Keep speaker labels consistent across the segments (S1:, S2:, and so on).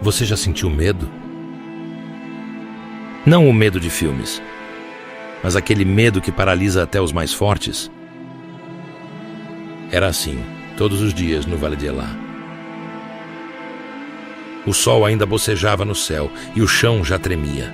S1: Você já sentiu medo? Não o medo de filmes, mas aquele medo que paralisa até os mais fortes. Era assim, todos os dias no Vale de Elá. O sol ainda bocejava no céu e o chão já tremia.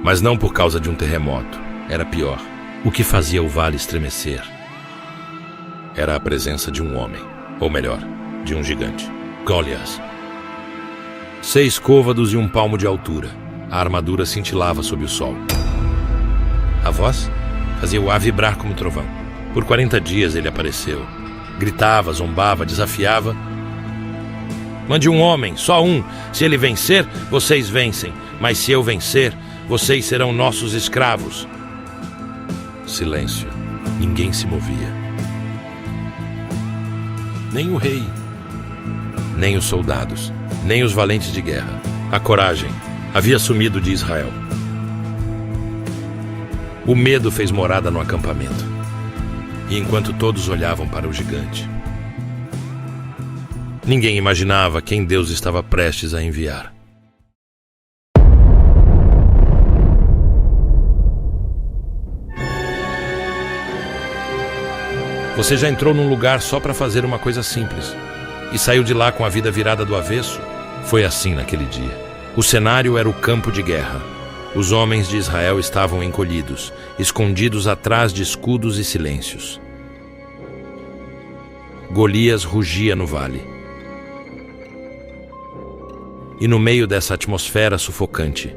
S1: Mas não por causa de um terremoto, era pior. O que fazia o vale estremecer era a presença de um homem, ou melhor, de um gigante, Golias. 6 côvados e 1 palmo de altura. A armadura cintilava sob o sol. A voz fazia o ar vibrar como trovão. Por 40 dias ele apareceu. Gritava, zombava, desafiava. Mande um homem, só um. Se ele vencer, vocês vencem. Mas se eu vencer, vocês serão nossos escravos. Silêncio. Ninguém se movia. Nem o rei, nem os soldados, nem os valentes de guerra. A coragem havia sumido de Israel. O medo fez morada no acampamento. E enquanto todos olhavam para o gigante, ninguém imaginava quem Deus estava prestes a enviar. Você já entrou num lugar só para fazer uma coisa simples e saiu de lá com a vida virada do avesso? Foi assim naquele dia. O cenário era o campo de guerra. Os homens de Israel estavam encolhidos, escondidos atrás de escudos e silêncios. Golias rugia no vale. E no meio dessa atmosfera sufocante,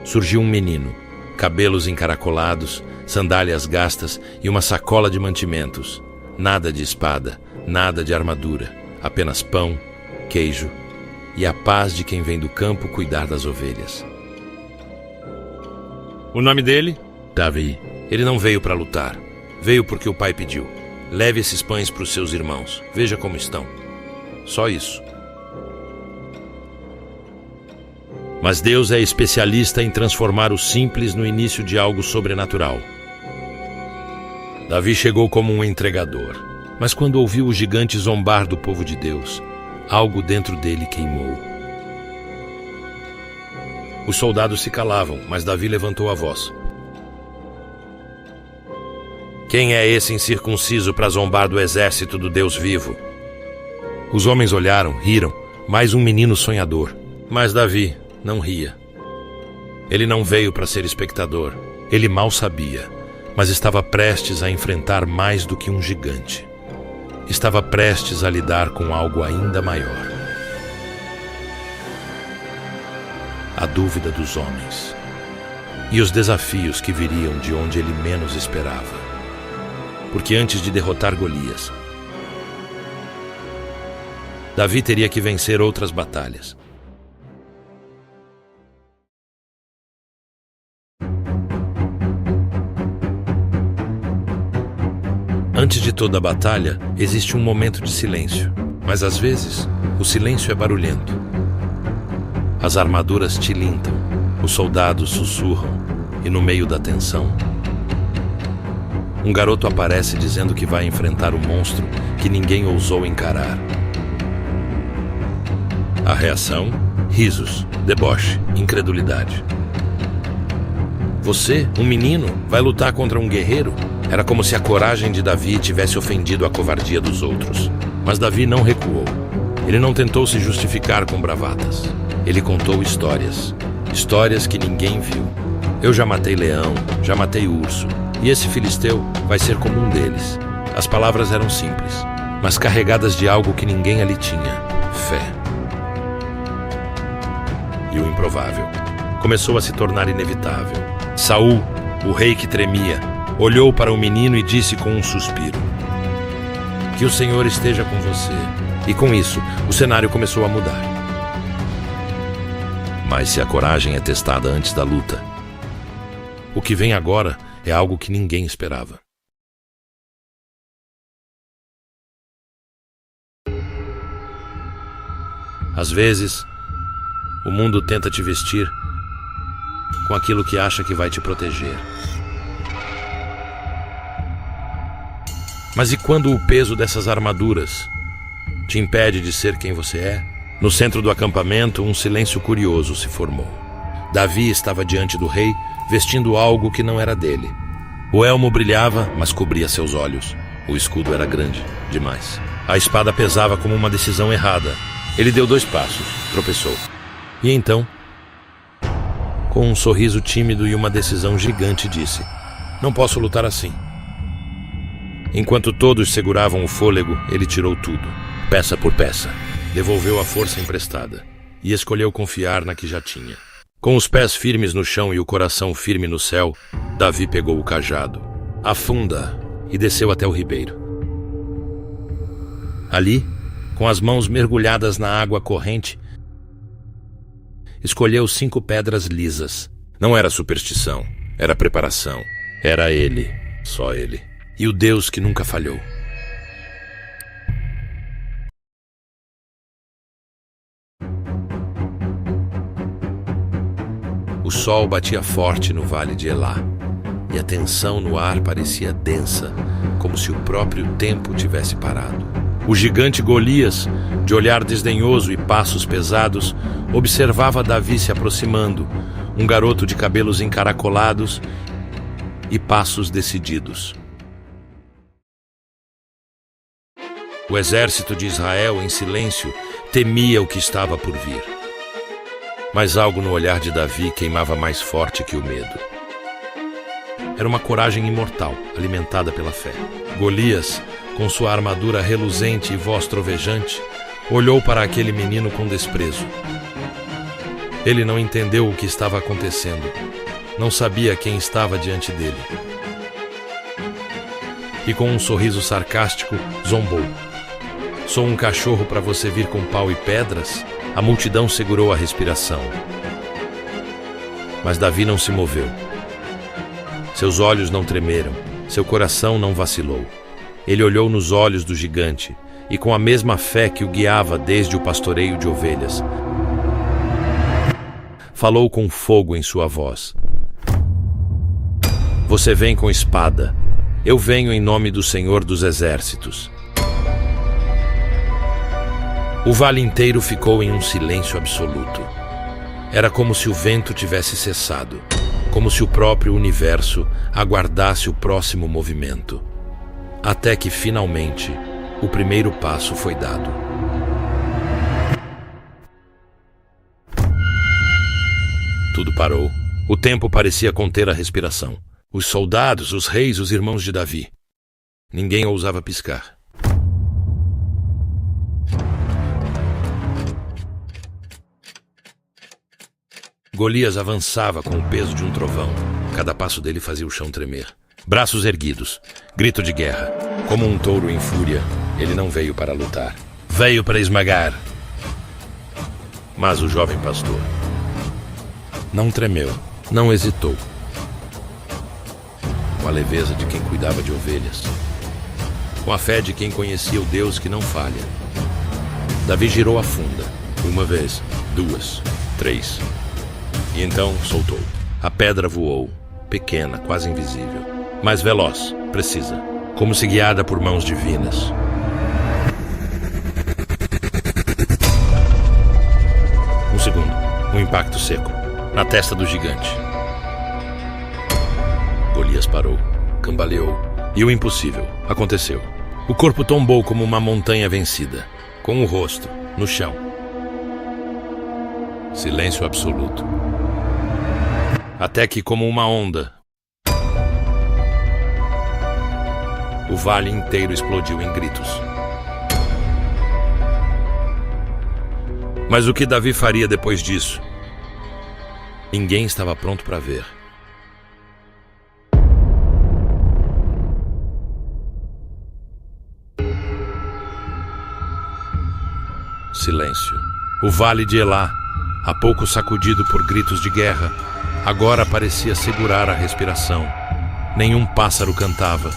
S1: surgiu um menino, cabelos encaracolados, sandálias gastas e uma sacola de mantimentos. Nada de espada, nada de armadura, apenas pão, queijo e a paz de quem vem do campo cuidar das ovelhas. O nome dele? Davi. Ele não veio para lutar. Veio porque o pai pediu. Leve esses pães para os seus irmãos. Veja como estão. Só isso. Mas Deus é especialista em transformar o simples no início de algo sobrenatural. Davi chegou como um entregador, mas quando ouviu o gigante zombar do povo de Deus, algo dentro dele queimou. Os soldados se calavam, mas Davi levantou a voz. Quem é esse incircunciso para zombar do exército do Deus vivo? Os homens olharam, riram, mais um menino sonhador. Mas Davi não ria. Ele não veio para ser espectador. Ele mal sabia, mas estava prestes a enfrentar mais do que um gigante. Estava prestes a lidar com algo ainda maior. A dúvida dos homens e os desafios que viriam de onde ele menos esperava. Porque antes de derrotar Golias, Davi teria que vencer outras batalhas. Antes de toda a batalha, existe um momento de silêncio, mas às vezes o silêncio é barulhento. As armaduras tilintam, os soldados sussurram e no meio da tensão, um garoto aparece dizendo que vai enfrentar o monstro que ninguém ousou encarar. A reação? Risos, deboche, incredulidade. Você, um menino, vai lutar contra um guerreiro? Era como se a coragem de Davi tivesse ofendido a covardia dos outros. Mas Davi não recuou. Ele não tentou se justificar com bravatas. Ele contou histórias. Histórias que ninguém viu. Eu já matei leão, já matei urso. E esse filisteu vai ser como um deles. As palavras eram simples, mas carregadas de algo que ninguém ali tinha. Fé. E o improvável começou a se tornar inevitável. Saul, o rei que tremia, olhou para o menino e disse com um suspiro: que o Senhor esteja com você. E com isso, o cenário começou a mudar. Mas se a coragem é testada antes da luta, o que vem agora é algo que ninguém esperava. Às vezes, o mundo tenta te vestir com aquilo que acha que vai te proteger. Mas e quando o peso dessas armaduras Te impede de ser quem você é? No centro do acampamento, um silêncio curioso se formou. Davi estava diante do rei, vestindo algo que não era dele. O elmo brilhava, mas cobria seus olhos. O escudo era grande demais. A espada pesava como uma decisão errada. Ele deu 2 passos, tropeçou. E então, com um sorriso tímido e uma decisão gigante, disse: "Não posso lutar assim." Enquanto todos seguravam o fôlego, ele tirou tudo, peça por peça. Devolveu a força emprestada e escolheu confiar na que já tinha. Com os pés firmes no chão e o coração firme no céu, Davi pegou o cajado, afunda e desceu até o ribeiro. Ali, com as mãos mergulhadas na água corrente, escolheu 5 pedras lisas. Não era superstição, era preparação. Era ele, só ele. E o Deus que nunca falhou. O sol batia forte no vale de Elá, e a tensão no ar parecia densa, como se o próprio tempo tivesse parado. O gigante Golias, de olhar desdenhoso e passos pesados, observava Davi se aproximando, um garoto de cabelos encaracolados e passos decididos. O exército de Israel, em silêncio, temia o que estava por vir. Mas algo no olhar de Davi queimava mais forte que o medo. Era uma coragem imortal, alimentada pela fé. Golias, com sua armadura reluzente e voz trovejante, olhou para aquele menino com desprezo. Ele não entendeu o que estava acontecendo. Não sabia quem estava diante dele. E com um sorriso sarcástico, zombou. "Sou um cachorro para você vir com pau e pedras?" A multidão segurou a respiração. Mas Davi não se moveu. Seus olhos não tremeram, seu coração não vacilou. Ele olhou nos olhos do gigante e, com a mesma fé que o guiava desde o pastoreio de ovelhas, falou com fogo em sua voz: "Você vem com espada, eu venho em nome do Senhor dos Exércitos." O vale inteiro ficou em um silêncio absoluto. Era como se o vento tivesse cessado, como se o próprio universo aguardasse o próximo movimento. Até que, finalmente, o primeiro passo foi dado. Tudo parou. O tempo parecia conter a respiração. Os soldados, os reis, os irmãos de Davi. Ninguém ousava piscar. Golias avançava com o peso de um trovão. Cada passo dele fazia o chão tremer. Braços erguidos, grito de guerra. Como um touro em fúria, ele não veio para lutar. Veio para esmagar. Mas o jovem pastor não tremeu, não hesitou. Com a leveza de quem cuidava de ovelhas. Com a fé de quem conhecia o Deus que não falha. Davi girou a funda. 1 vez, 2, 3... E então soltou. A pedra voou, pequena, quase invisível, mas veloz, precisa, como se guiada por mãos divinas. Um segundo, um impacto seco, na testa do gigante. Golias parou, cambaleou, e o impossível aconteceu. O corpo tombou como uma montanha vencida, com o rosto no chão. Silêncio absoluto. Até que, como uma onda, o vale inteiro explodiu em gritos. Mas o que Davi faria depois disso? Ninguém estava pronto para ver. Silêncio. O vale de Elá, há pouco sacudido por gritos de guerra, agora parecia segurar a respiração. Nenhum pássaro cantava,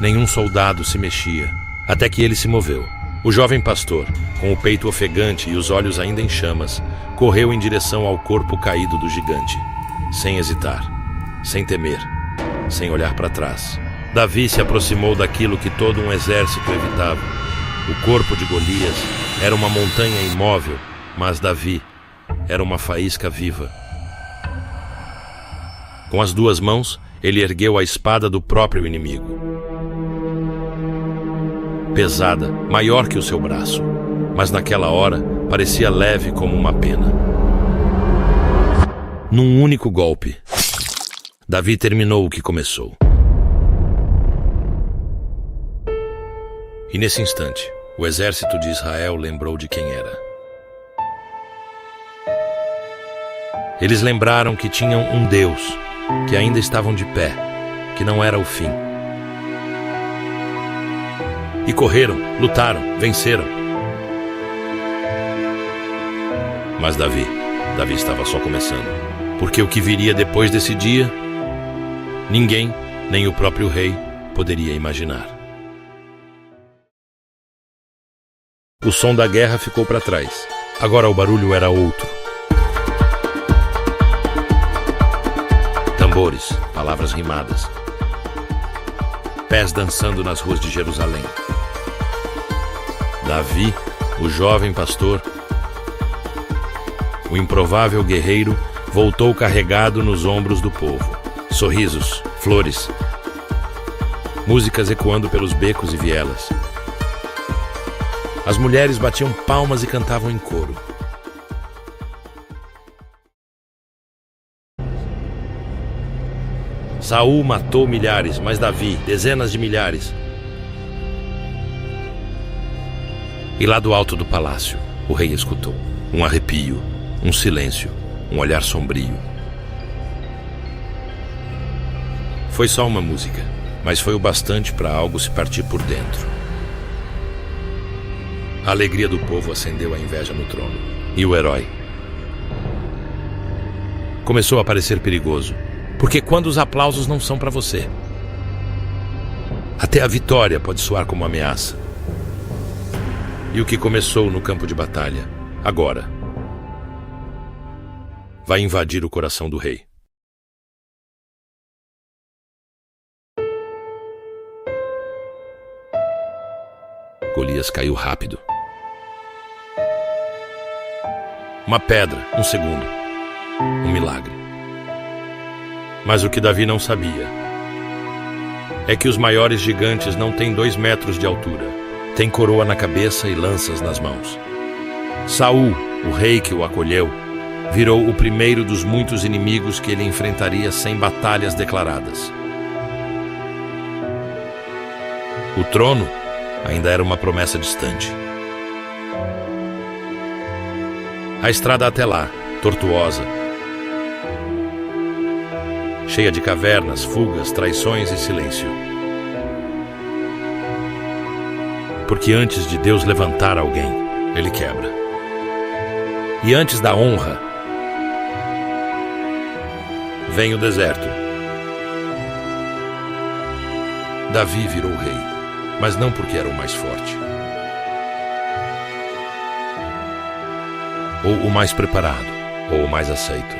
S1: nenhum soldado se mexia, até que ele se moveu. O jovem pastor, com o peito ofegante e os olhos ainda em chamas, correu em direção ao corpo caído do gigante, sem hesitar, sem temer, sem olhar para trás. Davi se aproximou daquilo que todo um exército evitava. O corpo de Golias era uma montanha imóvel, mas Davi era uma faísca viva. Com as duas mãos, ele ergueu a espada do próprio inimigo. Pesada, maior que o seu braço, mas naquela hora parecia leve como uma pena. Num único golpe, Davi terminou o que começou. E nesse instante, o exército de Israel lembrou de quem era. Eles lembraram que tinham um Deus, que ainda estavam de pé, que não era o fim. E correram, lutaram, venceram. Mas Davi estava só começando, porque o que viria depois desse dia, ninguém, nem o próprio rei, poderia imaginar. O som da guerra ficou para trás. Agora o barulho era outro. Tambores, palavras rimadas. Pés dançando nas ruas de Jerusalém. Davi, o jovem pastor, o improvável guerreiro, voltou carregado nos ombros do povo. Sorrisos, flores, músicas ecoando pelos becos e vielas. As mulheres batiam palmas e cantavam em coro. Saul matou milhares, mas Davi, dezenas de milhares. E lá do alto do palácio, o rei escutou um arrepio, um silêncio, um olhar sombrio. Foi só uma música, mas foi o bastante para algo se partir por dentro. A alegria do povo acendeu a inveja no trono. E o herói começou a parecer perigoso. Porque quando os aplausos não são para você, até a vitória pode soar como ameaça. E o que começou no campo de batalha, agora, vai invadir o coração do rei. Golias caiu rápido. Uma pedra, um segundo. Um milagre. Mas o que Davi não sabia é que os maiores gigantes não têm 2 metros de altura. Têm coroa na cabeça e lanças nas mãos. Saul, o rei que o acolheu, virou o primeiro dos muitos inimigos que ele enfrentaria sem batalhas declaradas. O trono ainda era uma promessa distante. A estrada até lá, tortuosa, cheia de cavernas, fugas, traições e silêncio. Porque antes de Deus levantar alguém, Ele quebra. E antes da honra, vem o deserto. Davi virou rei, mas não porque era o mais forte, ou o mais preparado, ou o mais aceito.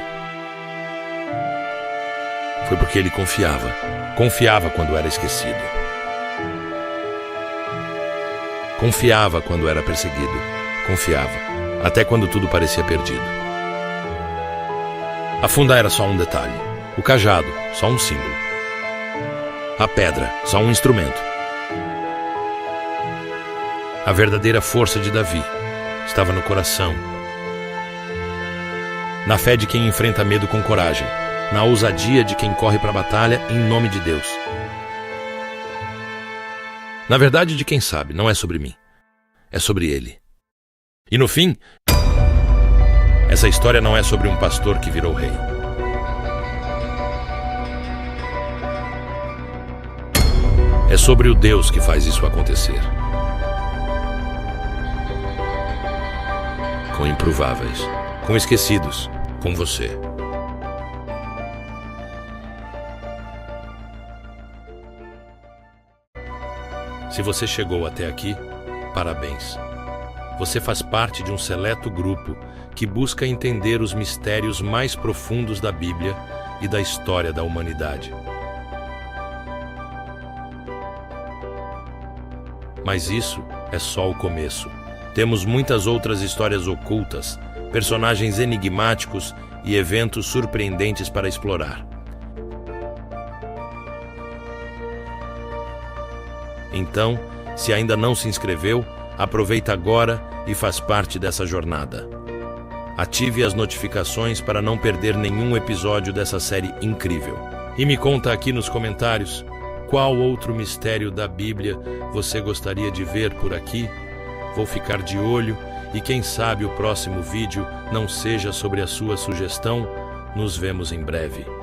S1: Foi porque ele confiava quando era esquecido. Confiava quando era perseguido. Confiava, até quando tudo parecia perdido. A funda era só um detalhe. O cajado, só um símbolo. A pedra, só um instrumento. A verdadeira força de Davi estava no coração. Na fé de quem enfrenta medo com coragem. Na ousadia de quem corre para a batalha em nome de Deus. Na verdade, de quem sabe, não é sobre mim. É sobre ele. E no fim, essa história não é sobre um pastor que virou rei. É sobre o Deus que faz isso acontecer. Com improváveis, com esquecidos, com você. Se você chegou até aqui, parabéns. Você faz parte de um seleto grupo que busca entender os mistérios mais profundos da Bíblia e da história da humanidade. Mas isso é só o começo. Temos muitas outras histórias ocultas, personagens enigmáticos e eventos surpreendentes para explorar. Então, se ainda não se inscreveu, aproveita agora e faz parte dessa jornada. Ative as notificações para não perder nenhum episódio dessa série incrível. E me conta aqui nos comentários qual outro mistério da Bíblia você gostaria de ver por aqui. Vou ficar de olho e quem sabe o próximo vídeo não seja sobre a sua sugestão. Nos vemos em breve.